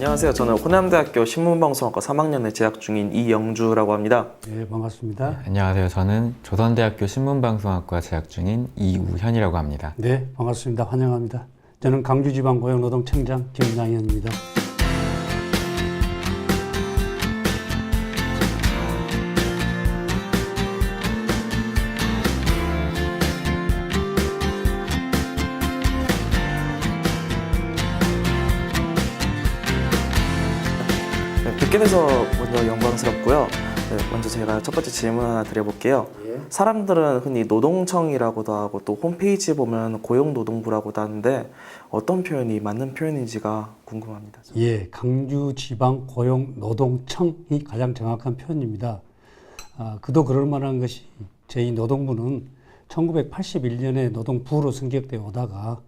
안녕하세요. 저는 호남대학교 신문방송학과 3학년에 재학 중인 이영주라고 합니다. 네, 반갑습니다. 안녕하세요. 저는 조선대학교 신문방송학과 재학 중인 이우현이라고 합니다. 네, 반갑습니다. 환영합니다. 저는 강주지방고용노동청장 김양현입니다. 뵙게 돼서 먼저 영광스럽고요. 먼저 제가 첫 번째 질문 하나 드려볼게요. 사람들은 흔히 노동청이라고도 하고 또 홈페이지 보면 고용노동부라고도 하는데 어떤 표현이 맞는 표현인지가 궁금합니다. 예, 강주지방고용노동청이 가장 정확한 표현입니다. 그도 그럴 만한 것이 저희 노동부는 1981년에 노동부로 승격되어 오다가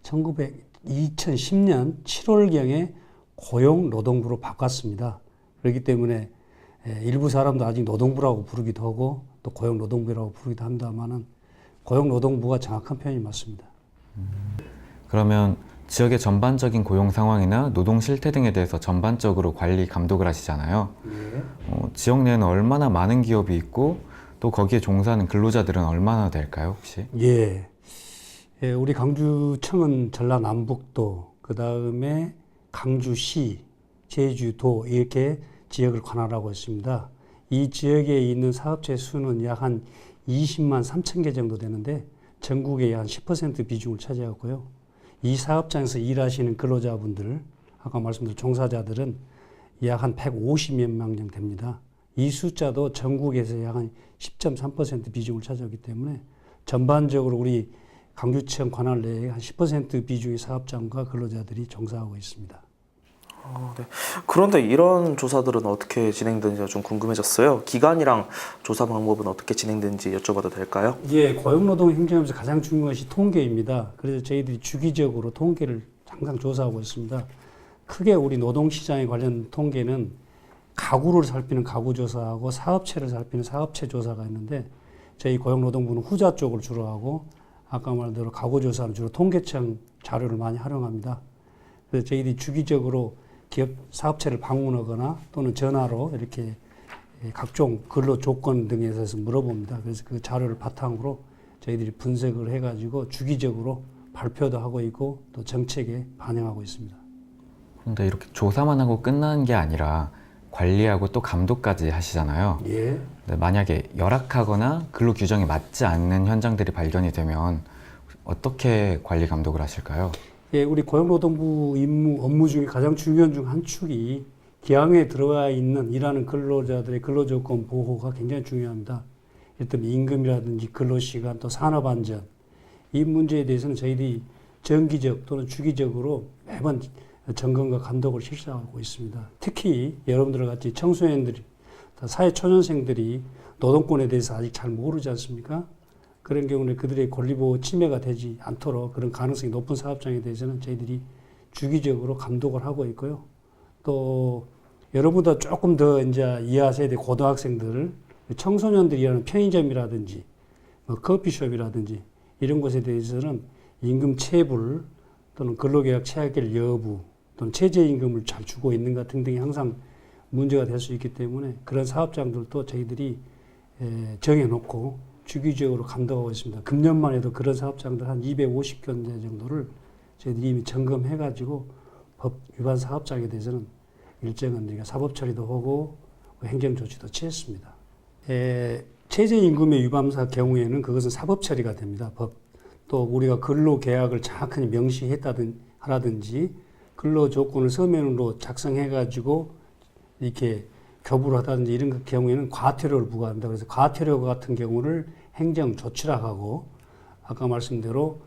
2010년 7월경에 고용노동부로 바꿨습니다. 그렇기 때문에 일부 사람도 아직 노동부라고 부르기도 하고 또 고용노동부라고 부르기도 합니다만은 고용노동부가 정확한 표현이 맞습니다. 그러면 지역의 전반적인 고용 상황이나 노동 실태 등에 대해서 전반적으로 관리 감독을 하시잖아요. 예. 지역 내에는 얼마나 많은 기업이 있고 또 거기에 종사하는 근로자들은 얼마나 될까요, 혹시? 예. 우리 강주청은 전라남북도, 그 다음에 강주시, 제주도 이렇게 지역을 관할하고 있습니다. 이 지역에 있는 사업체 수는 약 한 20만 3천 개 정도 되는데 전국의 한 10% 비중을 차지하고요. 이 사업장에서 일하시는 근로자분들, 아까 말씀드린 종사자들은 약 한 150여 명 정도 됩니다. 이 숫자도 전국에서 약 한 10.3% 비중을 차지하기 때문에 전반적으로 우리 강주청 관할 내에 한 10% 비중의 사업장과 근로자들이 종사하고 있습니다. 네. 그런데 이런 조사들은 어떻게 진행되는지가 좀 궁금해졌어요. 기간이랑 조사 방법은 어떻게 진행되는지 여쭤봐도 될까요? 예, 고용노동 행정에서 가장 중요한 것이 통계입니다. 그래서 저희들이 주기적으로 통계를 항상 조사하고 있습니다. 크게 우리 노동시장에 관련 통계는 가구를 살피는 가구조사하고 사업체를 살피는 사업체 조사가 있는데 저희 고용노동부는 후자 쪽을 주로 하고 아까 말대로 가구조사는 주로 통계청 자료를 많이 활용합니다. 그래서 저희들이 주기적으로 기업 사업체를 방문하거나 또는 전화로 이렇게 각종 근로 조건 등에 대해서 물어봅니다. 그래서 그 자료를 바탕으로 저희들이 분석을 해가지고 주기적으로 발표도 하고 있고 또 정책에 반영하고 있습니다. 그런데 이렇게 조사만 하고 끝나는 게 아니라 관리하고 또 감독까지 하시잖아요. 예. 근데 만약에 열악하거나 근로 규정에 맞지 않는 현장들이 발견이 되면 어떻게 관리 감독을 하실까요? 예, 우리 고용노동부 업무 중에 가장 중요한 중 한 축이 기항에 들어와 있는 일하는 근로자들의 근로조건 보호가 굉장히 중요합니다. 일단 임금이라든지 근로시간 또 산업안전 이 문제에 대해서는 저희들이 정기적 또는 주기적으로 매번 점검과 감독을 실시하고 있습니다. 특히 여러분들 같이 청소년들이 사회초년생들이 노동권에 대해서 아직 잘 모르지 않습니까? 그런 경우는 그들의 권리보호 침해가 되지 않도록 그런 가능성이 높은 사업장에 대해서는 저희들이 주기적으로 감독을 하고 있고요. 또 여러분보다 조금 더 이제 이하 세대 고등학생들, 청소년들이 일하는 편의점이라든지 커피숍이라든지 이런 곳에 대해서는 임금 체불 또는 근로계약 체결 여부 또는 최저임금을 잘 주고 있는가 등등이 항상 문제가 될 수 있기 때문에 그런 사업장들도 저희들이 정해놓고 주기적으로 감독하고 있습니다. 금년만 해도 그런 사업장들 한 250군데 정도를 저희들이 이미 점검해가지고 법 위반 사업장에 대해서는 일정한 우리가 사법 처리도 하고 행정 조치도 취했습니다. 최저임금의 위반사 경우에는 그것은 사법 처리가 됩니다. 또 우리가 근로계약을 정확하게 명시했다든지 근로 조건을 서면으로 작성해가지고 이렇게 교부를 하다든지 이런 경우에는 과태료를 부과합니다. 그래서 과태료 같은 경우를 행정 조치라고 하고 아까 말씀대로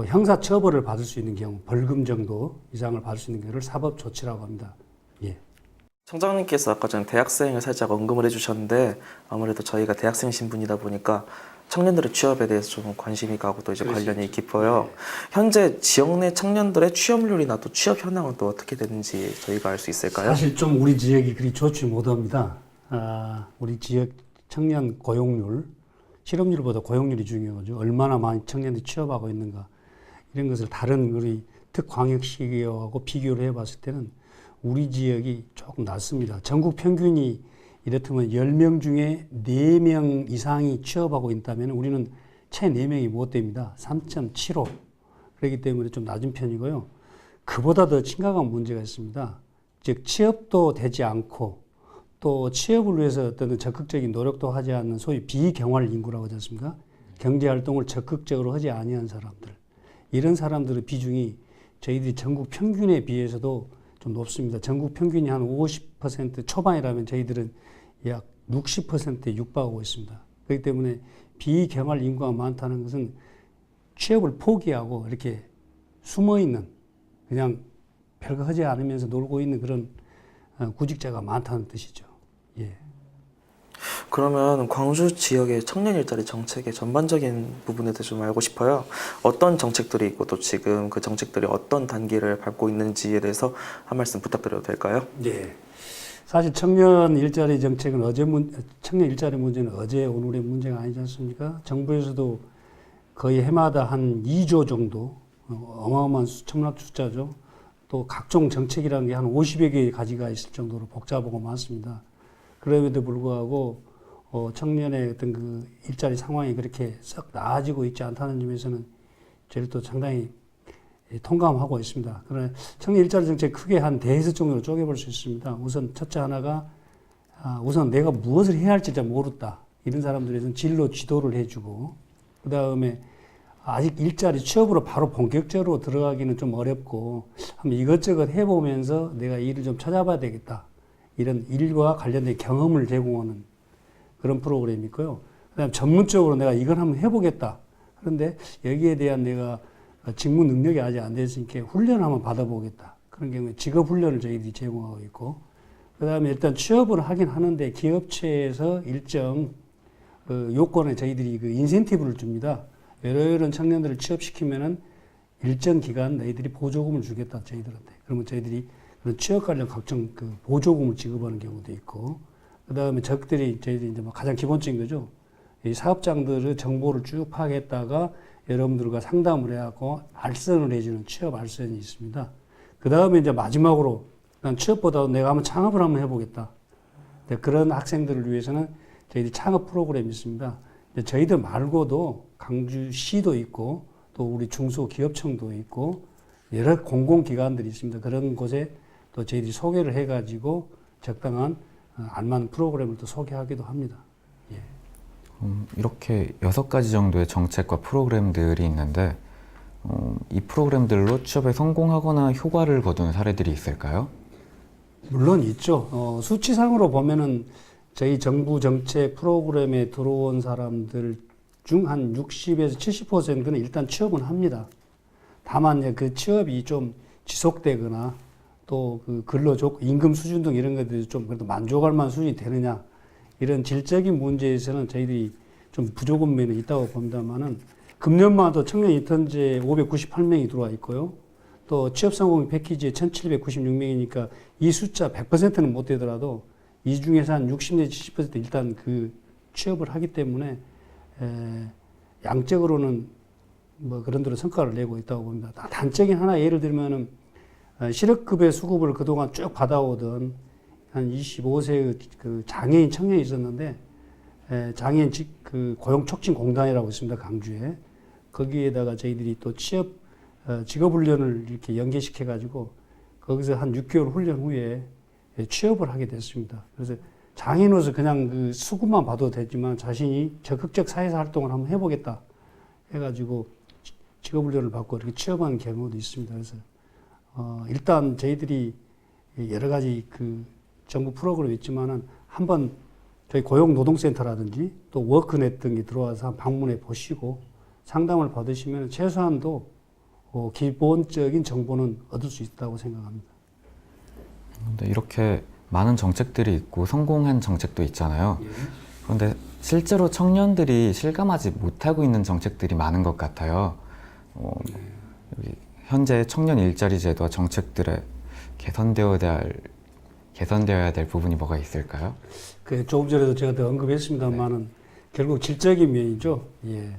형사 처벌을 받을 수 있는 경우 벌금 정도 이상을 받을 수 있는 경우를 사법 조치라고 합니다. 예. 청장님께서 아까 전에 대학생을 살짝 언급을 해주셨는데 아무래도 저희가 대학생 신분이다 보니까 청년들의 취업에 대해서 좀 관심이 가고 또 이제 관련이 깊어요. 네. 현재 지역 내 청년들의 취업률이나 또 취업 현황은 또 어떻게 되는지 저희가 알 수 있을까요? 사실 좀 우리 지역이 그리 좋지 못합니다. 우리 지역 청년 고용률, 실업률보다 고용률이 중요하죠. 얼마나 많이 청년들이 취업하고 있는가 이런 것을 다른 우리 특광역시하고 비교를 해봤을 때는 우리 지역이 조금 낮습니다. 전국 평균이 이렇다면 10명 중에 4명 이상이 취업하고 있다면 우리는 채 4명이 못 됩니다. 3.75. 그렇기 때문에 좀 낮은 편이고요. 그보다 더 심각한 문제가 있습니다. 즉 취업도 되지 않고 또 취업을 위해서 어떤 적극적인 노력도 하지 않는 소위 비경활 인구라고 하지 않습니까? 경제활동을 적극적으로 하지 아니한 사람들. 이런 사람들의 비중이 저희들이 전국 평균에 비해서도 좀 높습니다. 전국 평균이 한 50% 초반이라면 저희들은 약 60%에 육박하고 있습니다. 그렇기 때문에 비경활 인구가 많다는 것은 취업을 포기하고 이렇게 숨어 있는 그냥 별거 하지 않으면서 놀고 있는 그런 구직자가 많다는 뜻이죠. 예. 그러면 광주 지역의 청년 일자리 정책의 전반적인 부분에 대해서 좀 알고 싶어요. 어떤 정책들이 있고 또 지금 그 정책들이 어떤 단계를 밟고 있는지에 대해서 한 말씀 부탁드려도 될까요? 네. 사실 청년 일자리 정책은 청년 일자리 문제는 어제 오늘의 문제가 아니지 않습니까? 정부에서도 거의 해마다 한 2조 정도 어마어마한 수천만 숫자죠. 또 각종 정책이라는 게 한 50여 개의 가지가 있을 정도로 복잡하고 많습니다. 그럼에도 불구하고 청년의 어떤 그 일자리 상황이 그렇게 썩 나아지고 있지 않다는 점에서는 저희를 또 상당히 통감하고 있습니다. 그러나 청년 일자리 정책 크게 한 대여섯 종류로 쪼개볼 수 있습니다. 우선 첫째 하나가 우선 내가 무엇을 해야 할지 잘 모르다. 이런 사람들에서는 진로 지도를 해주고 그 다음에 아직 일자리 취업으로 바로 본격적으로 들어가기는 좀 어렵고 한번 이것저것 해보면서 내가 일을 좀 찾아봐야 되겠다. 이런 일과 관련된 경험을 제공하는 그런 프로그램이 있고요. 그다음에 전문적으로 내가 이걸 한번 해보겠다. 그런데 여기에 대한 내가 직무 능력이 아직 안 됐으니까 훈련을 한번 받아보겠다. 그런 경우에 직업 훈련을 저희들이 제공하고 있고, 그다음에 일단 취업을 하긴 하는데 기업체에서 일정 요건에 저희들이 그 인센티브를 줍니다. 이런 청년들을 취업시키면은 일정 기간 너희들이 보조금을 주겠다 저희들한테. 그러면 저희들이 그런 취업 관련 각종 그 보조금을 지급하는 경우도 있고, 그다음에 저희들이 이제 뭐 가장 기본적인 거죠. 이 사업장들의 정보를 쭉 파악했다가 여러분들과 상담을 해갖고 알선을 해주는 취업 알선이 있습니다. 그 다음에 이제 마지막으로 난 취업보다도 내가 한번 창업을 한번 해보겠다. 그런 학생들을 위해서는 저희들이 창업 프로그램이 있습니다. 저희들 말고도 강주시도 있고 또 우리 중소기업청도 있고 여러 공공기관들이 있습니다. 그런 곳에 또 저희들이 소개를 해가지고 적당한 알맞은 프로그램을 또 소개하기도 합니다. 예. 이렇게 6가지 정도의 정책과 프로그램들이 있는데 이 프로그램들로 취업에 성공하거나 효과를 거둔 사례들이 있을까요? 물론 있죠. 수치상으로 보면은 저희 정부 정책 프로그램에 들어온 사람들 중 한 60에서 70%는 일단 취업은 합니다. 다만 그 취업이 좀 지속되거나 또 그 임금 수준 등 이런 것들이 좀 그래도 만족할 만한 수준이 되느냐 이런 질적인 문제에서는 저희들이 좀 부족한 면이 있다고 봅니다만은 금년만도 청년 인턴제 598명이 들어와 있고요. 또 취업 성공 패키지에 1796명이니까 이 숫자 100%는 못 되더라도 이 중에서 한 60 내지 70% 일단 그 취업을 하기 때문에 양적으로는 뭐 그런 대로 성과를 내고 있다고 봅니다. 단적인 하나 예를 들면은 실업급여 수급을 그동안 쭉 받아오던 한 25세의 그 장애인 청년이 있었는데 장애인 그 고용촉진공단이라고 있습니다. 강주에. 거기에다가 저희들이 또 직업훈련을 이렇게 연계시켜가지고 거기서 한 6개월 훈련 후에 취업을 하게 됐습니다. 그래서 장애인으로서 그냥 그 수급만 봐도 되지만 자신이 적극적 사회사 활동을 한번 해보겠다 해가지고 직업훈련을 받고 이렇게 취업한 경우도 있습니다. 그래서 일단 저희들이 여러 가지 그 정부 프로그램이 있지만은 한번 저희 고용노동센터라든지 또 워크넷 등이 들어와서 방문해 보시고 상담을 받으시면 최소한도 기본적인 정보는 얻을 수 있다고 생각합니다. 근데 이렇게 많은 정책들이 있고 성공한 정책도 있잖아요. 그런데 실제로 청년들이 실감하지 못하고 있는 정책들이 많은 것 같아요. 여기 현재 청년 일자리 제도와 정책들에 개선되어야 될 부분이 뭐가 있을까요? 그 조금 전에도 제가 더 언급했습니다만은 결국 질적인 면이죠. 예.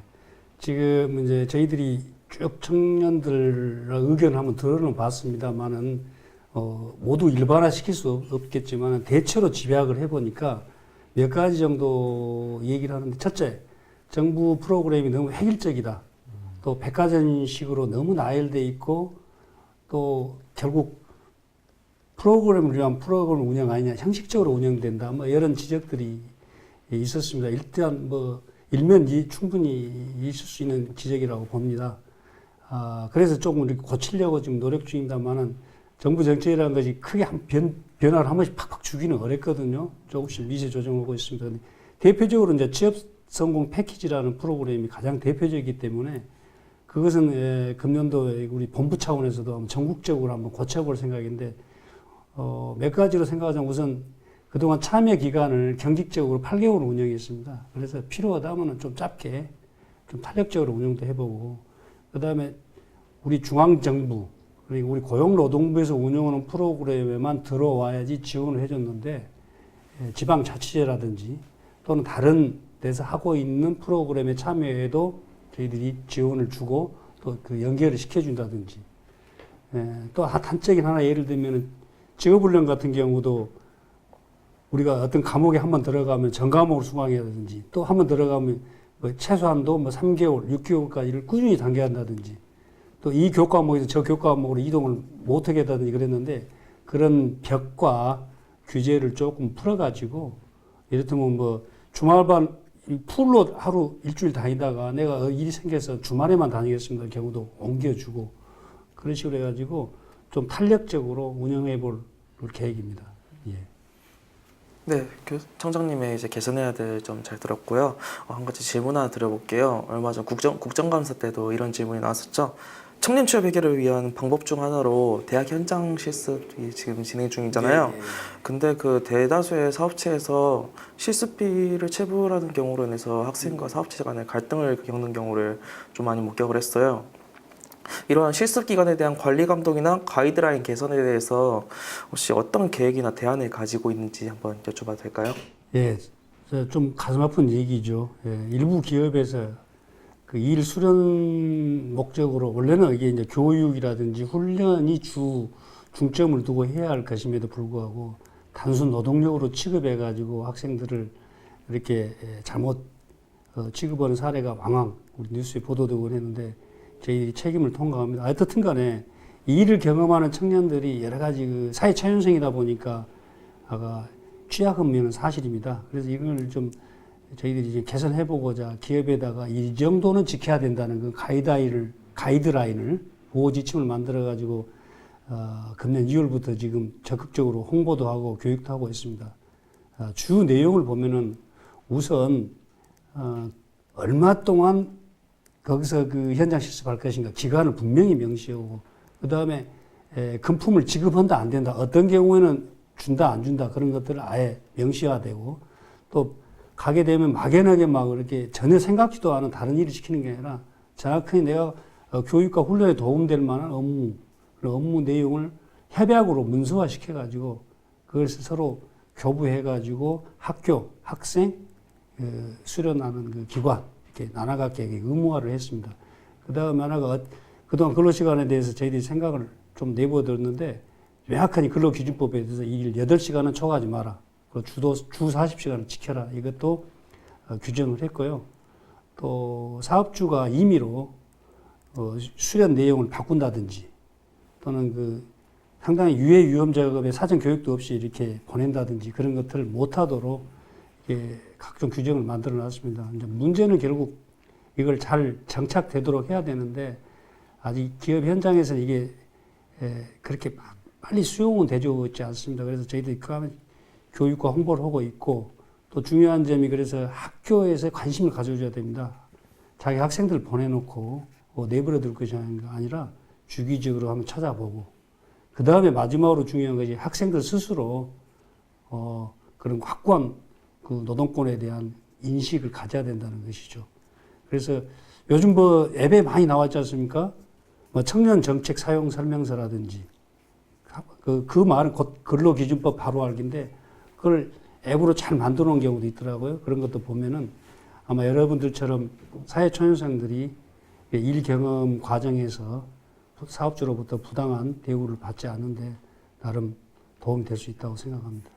지금 이제 저희들이 쭉 청년들 의견을 한번 들어는 봤습니다만은 모두 일반화시킬 수 없겠지만 대체로 집약을 해보니까 몇 가지 정도 얘기를 하는데, 첫째, 정부 프로그램이 너무 획일적이다. 또 백과점식으로 너무 나열돼 있고, 또 결국 프로그램을 위한 프로그램 운영 아니냐, 형식적으로 운영된다. 뭐 이런 지적들이 있었습니다. 일단 뭐 일면 충분히 있을 수 있는 지적이라고 봅니다. 그래서 조금 이렇게 고치려고 지금 노력 중입니다만은, 정부 정책이라는 것이 크게 변화를 한 번씩 팍팍 주기는 어렵거든요. 조금씩 미세 조정하고 있습니다. 대표적으로 이제 취업 성공 패키지라는 프로그램이 가장 대표적이기 때문에, 그것은 금년도 우리 본부 차원에서도 한번 전국적으로 한번 고쳐볼 생각인데, 몇 가지로 생각하자면, 우선 그동안 참여 기간을 경직적으로 8개월 운영했습니다. 그래서 필요하다면 좀 짧게, 좀 탄력적으로 운영도 해보고, 그 다음에 우리 중앙정부, 그리고 우리 고용노동부에서 운영하는 프로그램에만 들어와야지 지원을 해줬는데, 지방자치제라든지 또는 다른 데서 하고 있는 프로그램에 참여해도 저희들이 지원을 주고 또 그 연결을 시켜준다든지, 또 단적인 하나 예를 들면 직업훈련 같은 경우도 우리가 어떤 과목에 한번 들어가면 전 과목을 수강해야 되든지, 또 한번 들어가면 뭐 최소한도 뭐 3개월, 6개월까지를 꾸준히 단계한다든지, 또 이 교과목에서 저 교과목으로 이동을 못하게 하다든지 그랬는데, 그런 벽과 규제를 조금 풀어가지고, 이를테면 뭐 주말반 풀로 하루 일주일 다니다가 내가 일이 생겨서 주말에만 다니겠습니다 경우도 옮겨주고, 그런 식으로 해가지고 좀 탄력적으로 운영해 볼 계획입니다. 예. 네, 청장님의 이제 개선해야 될 점 잘 들었고요. 한 가지 질문 하나 드려볼게요. 얼마 전 국정감사 때도 이런 질문이 나왔었죠. 청년 취업 해결을 위한 방법 중 하나로 대학 현장 실습이 지금 진행 중이잖아요. 네. 근데 그 대다수의 사업체에서 실습비를 체불하는 경우로 인해서 학생과 사업체 간의 갈등을 겪는 경우를 좀 많이 목격을 했어요. 이러한 실습 기간에 대한 관리 감독이나 가이드라인 개선에 대해서 혹시 어떤 계획이나 대안을 가지고 있는지 한번 여쭤봐도 될까요? 예, 좀 가슴 아픈 얘기죠. 예, 일부 기업에서 그 일 수련 목적으로, 원래는 이게 이제 교육이라든지 훈련이 중점을 두고 해야 할 것임에도 불구하고 단순 노동력으로 취급해가지고 학생들을 이렇게 잘못 취급하는 사례가 왕왕 우리 뉴스에 보도되고 했는데, 저희 책임을 통감합니다. 어떻든 간에 이 일을 경험하는 청년들이 여러 가지 그 사회 초년생이다 보니까 취약한 면은 사실입니다. 그래서 이걸 좀 저희들이 이제 개선해보고자 기업에다가 이 정도는 지켜야 된다는 그 가이드라인을 보호 지침을 만들어가지고 금년 2월부터 지금 적극적으로 홍보도 하고 교육도 하고 있습니다. 주 내용을 보면은 우선 얼마 동안 거기서 그 현장 실습할 것인가 기간을 분명히 명시하고, 그 다음에 금품을 지급한다 안 된다, 어떤 경우에는 준다 안 준다, 그런 것들을 아예 명시화되고, 또 가게 되면 막연하게 막 이렇게 전혀 생각지도 않은 다른 일을 시키는 게 아니라 정확하게 내가 교육과 훈련에 도움될 만한 업무 내용을 협약으로 문서화 시켜가지고 그걸 서로 교부해가지고 학교, 학생, 수련하는 그 기관 이렇게 나눠갖게 의무화를 했습니다. 그 다음에 하나가 그동안 근로시간에 대해서 저희들이 생각을 좀 내보였는데, 명확하니 근로기준법에 대해서 일 8시간은 초과하지 마라. 주 40시간을 지켜라. 이것도 규정을 했고요. 또 사업주가 임의로 수련 내용을 바꾼다든지, 또는 그 상당히 유해 작업에 사전 교육도 없이 이렇게 보낸다든지 그런 것들을 못하도록 각종 규정을 만들어 놨습니다. 이제 문제는 결국 이걸 잘 정착되도록 해야 되는데, 아직 기업 현장에서는 이게 그렇게 빨리 수용은 되고 있지 않습니다. 그래서 저희들이 그 교육과 홍보를 하고 있고, 또 중요한 점이, 그래서 학교에서 관심을 가져줘야 됩니다. 자기 학생들 보내놓고 내버려 둘 것이 아니라 주기적으로 한번 찾아보고, 그 다음에 마지막으로 중요한 것이 학생들 스스로 그런 확고한 그 노동권에 대한 인식을 가져야 된다는 것이죠. 그래서 요즘 뭐 앱에 많이 나왔지 않습니까? 뭐 청년 정책 사용 설명서라든지, 그 말은 곧 근로기준법 바로 알기인데, 그걸 앱으로 잘 만들어 놓은 경우도 있더라고요. 그런 것도 보면은 아마 여러분들처럼 사회초년생들이 일 경험 과정에서 사업주로부터 부당한 대우를 받지 않는데 나름 도움이 될 수 있다고 생각합니다.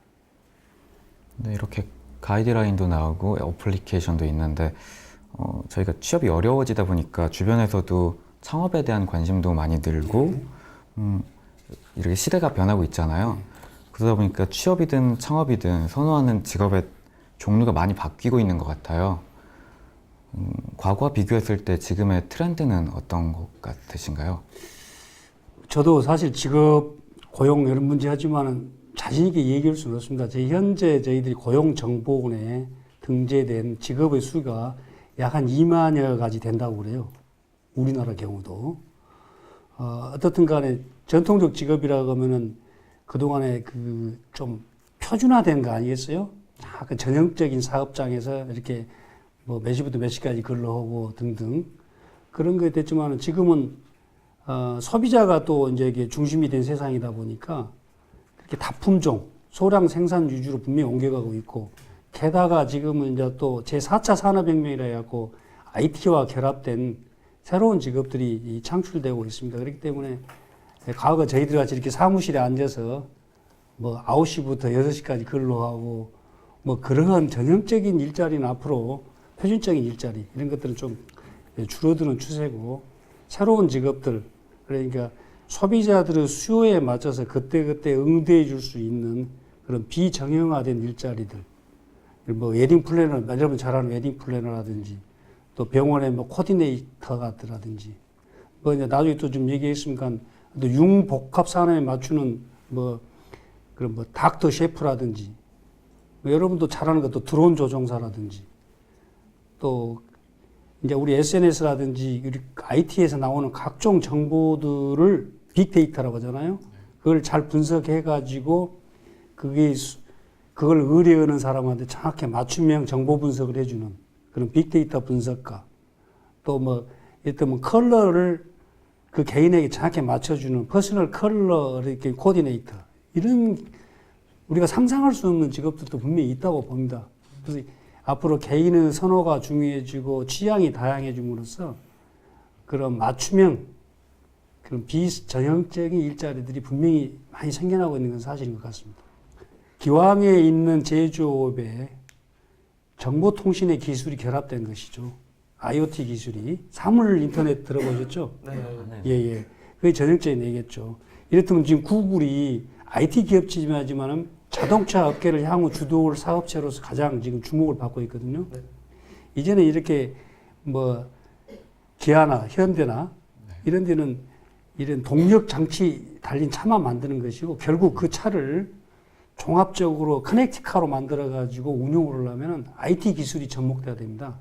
네, 이렇게 가이드라인도 나오고 어플리케이션도 있는데 저희가 취업이 어려워지다 보니까 주변에서도 창업에 대한 관심도 많이 늘고 이렇게 시대가 변하고 있잖아요. 그러다 보니까 취업이든 창업이든 선호하는 직업의 종류가 많이 바뀌고 있는 것 같아요. 과거와 비교했을 때 지금의 트렌드는 어떤 것 같으신가요? 저도 사실 직업, 고용 이런 문제 하지만은 자신 있게 얘기할 수는 없습니다. 현재 저희들이 고용정보원에 등재된 직업의 수가 약 한 2만여 가지 된다고 그래요. 우리나라 경우도. 어떻든 간에 전통적 직업이라고 하면은 그동안에 그 좀 표준화된 거 아니겠어요? 그 전형적인 사업장에서 이렇게 뭐 몇 시부터 몇 시까지 근로하고 등등 그런 게 됐지만은 지금은 소비자가 또 이제 이게 중심이 된 세상이다 보니까 그렇게 다품종, 소량 생산 위주로 분명히 옮겨가고 있고 게다가 지금은 이제 또 제4차 산업혁명이라 해갖고 IT와 결합된 새로운 직업들이 창출되고 있습니다. 그렇기 때문에 과거 저희들 같이 이렇게 사무실에 앉아서 뭐 9시부터 6시까지 근로하고 뭐 그러한 전형적인 일자리는 앞으로 표준적인 일자리 이런 것들은 좀 줄어드는 추세고 새로운 직업들 그러니까 소비자들의 수요에 맞춰서 그때그때 응대해 줄 수 있는 그런 비정형화된 일자리들 뭐 웨딩 플래너 여러분 잘 아는 웨딩 플래너라든지 또 병원의 뭐 코디네이터 같더라든지 뭐 이제 나중에 또 좀 얘기했으니까 또 융복합 산업에 맞추는 뭐 그런 뭐 닥터 셰프라든지 뭐 여러분도 잘 아는 것도 드론 조종사라든지 또 이제 우리 SNS라든지 우리 IT에서 나오는 각종 정보들을 빅데이터라고 하잖아요. 그걸 잘 분석해 가지고 그걸 의뢰하는 사람한테 정확히 맞춤형 정보 분석을 해주는 그런 빅데이터 분석가 또 뭐 일단 뭐 컬러를 그 개인에게 정확히 맞춰주는 퍼스널 컬러 이렇게 코디네이터 이런 우리가 상상할 수 없는 직업들도 분명히 있다고 봅니다. 그래서 앞으로 개인의 선호가 중요해지고 취향이 다양해짐으로써 그런 맞춤형 그런 비전형적인 일자리들이 분명히 많이 생겨나고 있는 건 사실인 것 같습니다. 기왕에 있는 제조업에 정보통신의 기술이 결합된 것이죠. IoT 기술이. 사물 인터넷 들어보셨죠? 네. 예. 그게 전형적인 얘기겠죠. 이렇다면 지금 구글이 IT 기업체지만 자동차 업계를 향후 주도할 사업체로서 가장 지금 주목을 받고 있거든요. 네. 이제는 이렇게 뭐 기아나 현대나 이런 데는 이런 동력 장치 달린 차만 만드는 것이고 결국 그 차를 종합적으로 커넥티카로 만들어 가지고 운용을 하려면 IT 기술이 접목돼야 됩니다.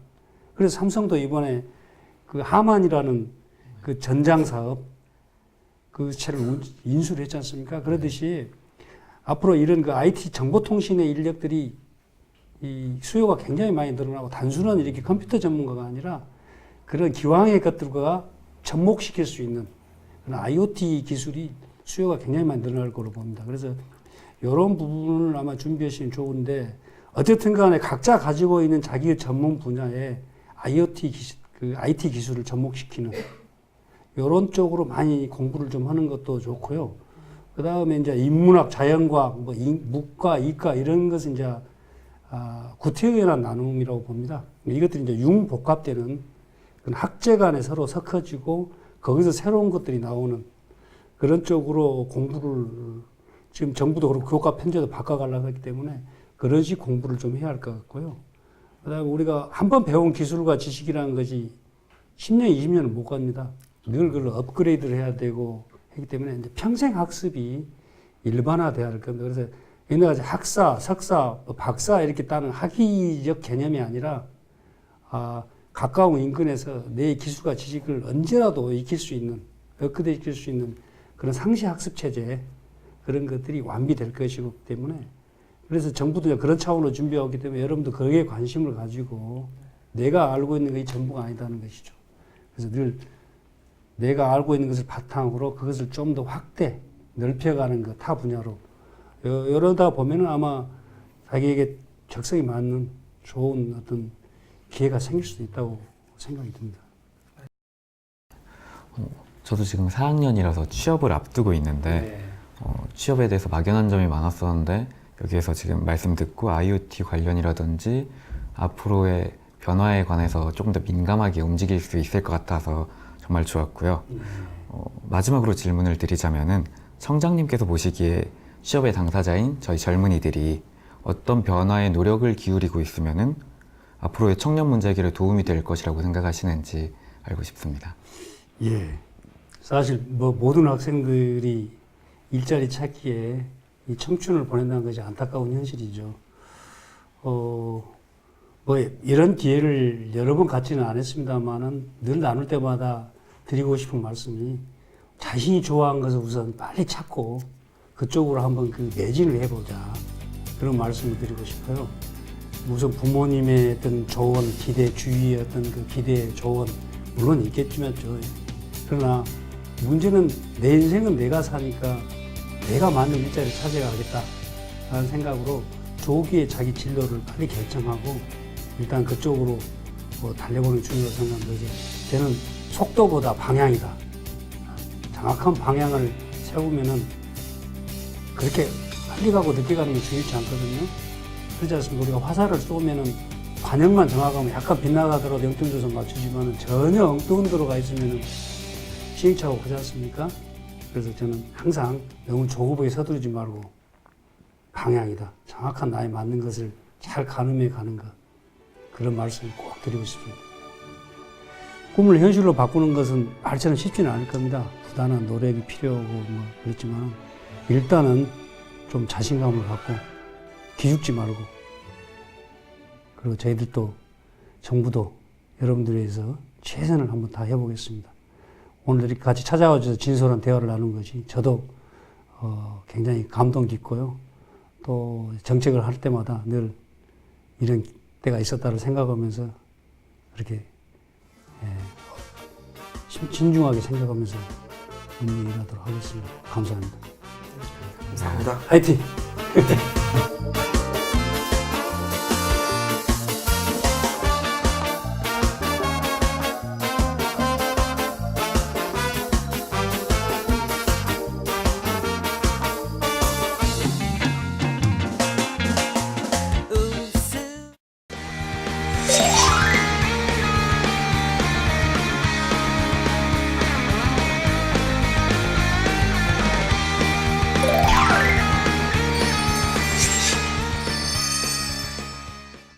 그래서 삼성도 이번에 그 하만이라는 그 전장 사업 그 차를 인수를 했지 않습니까? 그러듯이 앞으로 이런 그 IT 정보통신의 인력들이 이 수요가 굉장히 많이 늘어나고 단순한 이렇게 컴퓨터 전문가가 아니라 그런 기왕의 것들과 접목시킬 수 있는 그런 IoT 기술이 수요가 굉장히 많이 늘어날 거로 봅니다. 그래서 이런 부분을 아마 준비하시면 좋은데 어쨌든 간에 각자 가지고 있는 자기의 전문 분야에 IT 기술을 접목시키는 이런 쪽으로 많이 공부를 좀 하는 것도 좋고요. 그 다음에 이제 인문학, 자연과학, 뭐 문과, 이과 이런 것은 이제 구태의연한 나눔이라고 봅니다. 이것들이 이제 융복합되는 그런 학제 간에 서로 섞어지고 거기서 새로운 것들이 나오는 그런 쪽으로 공부를 지금 정부도 그렇고 교과 편제도 바꿔가려고 하기 때문에 그런 식 공부를 좀 해야 할 것 같고요. 그 다음에 우리가 한번 배운 기술과 지식이라는 것이 10년, 20년은 못 갑니다. 늘 그걸 업그레이드를 해야 되고 하기 때문에 이제 평생 학습이 일반화돼야 할 겁니다. 그래서 옛날에 학사, 석사, 박사 이렇게 따는 학위적 개념이 아니라 가까운 인근에서 내 기술과 지식을 언제라도 익힐 수 있는, 업그레이드 시킬 수 있는 그런 상시 학습 체제 그런 것들이 완비될 것이기 때문에 그래서 정부도 그런 차원으로 준비하기 때문에 여러분도 거기에 관심을 가지고 내가 알고 있는 것이 전부가 아니다는 것이죠. 그래서 늘 내가 알고 있는 것을 바탕으로 그것을 좀 더 확대, 넓혀가는 것, 타 분야로. 이러다 보면은 아마 자기에게 적성이 맞는 좋은 어떤 기회가 생길 수도 있다고 생각이 듭니다. 저도 지금 4학년이라서 취업을 앞두고 있는데 취업에 대해서 막연한 점이 많았었는데 여기에서 지금 말씀 듣고 IoT 관련이라든지 앞으로의 변화에 관해서 조금 더 민감하게 움직일 수 있을 것 같아서 정말 좋았고요. 마지막으로 질문을 드리자면은 청장님께서 보시기에 취업의 당사자인 저희 젊은이들이 어떤 변화에 노력을 기울이고 있으면은 앞으로의 청년 문제 해결에 도움이 될 것이라고 생각하시는지 알고 싶습니다. 예. 사실 뭐 모든 학생들이 일자리 찾기에 이 청춘을 보낸다는 것이 안타까운 현실이죠. 뭐 이런 기회를 여러 번 갖지는 않았습니다만은 늘 나눌 때마다 드리고 싶은 말씀이 자신이 좋아하는 것을 우선 빨리 찾고 그쪽으로 한번 그 매진을 해보자. 그런 말씀을 드리고 싶어요. 우선 부모님의 어떤 조언, 기대, 주위의 어떤 그 기대, 조언, 물론 있겠지만, 그러나 문제는 내 인생은 내가 사니까 내가 맞는 일자리를 찾아가겠다라는 생각으로 조기에 자기 진로를 빨리 결정하고 일단 그쪽으로 달려보는 게 중요하다고 생각합니다. 저는 속도보다 방향이다. 정확한 방향을 세우면은 그렇게 빨리 가고 늦게 가는 게 중요치 않거든요. 그렇지 않습니까? 우리가 화살을 쏘면은 반영만 정확하면 약간 빗나가더라도 0.조선 맞추지만은 전혀 엉뚱한 데로가 있으면은 시행착오가 하지 않습니까? 그래서 저는 항상 너무 조급하게 서두르지 말고 방향이다. 정확한 나에 맞는 것을 잘 가늠해 가는 것. 그런 말씀을 꼭 드리고 싶습니다. 꿈을 현실로 바꾸는 것은 말처럼 쉽지는 않을 겁니다. 부단한 노력이 필요하고 뭐 그렇지만 일단은 좀 자신감을 갖고 기죽지 말고 그리고 저희들도 정부도 여러분들에 의해서 최선을 한번 다 해보겠습니다. 오늘 이렇게 같이 찾아와 주셔서 진솔한 대화를 나눈 것이 저도 굉장히 감동 깊고요. 또 정책을 할 때마다 늘 이런 때가 있었다를 생각하면서 그렇게 신중하게 생각하면서 일하도록 하겠습니다. 감사합니다. 감사합니다. 화이팅!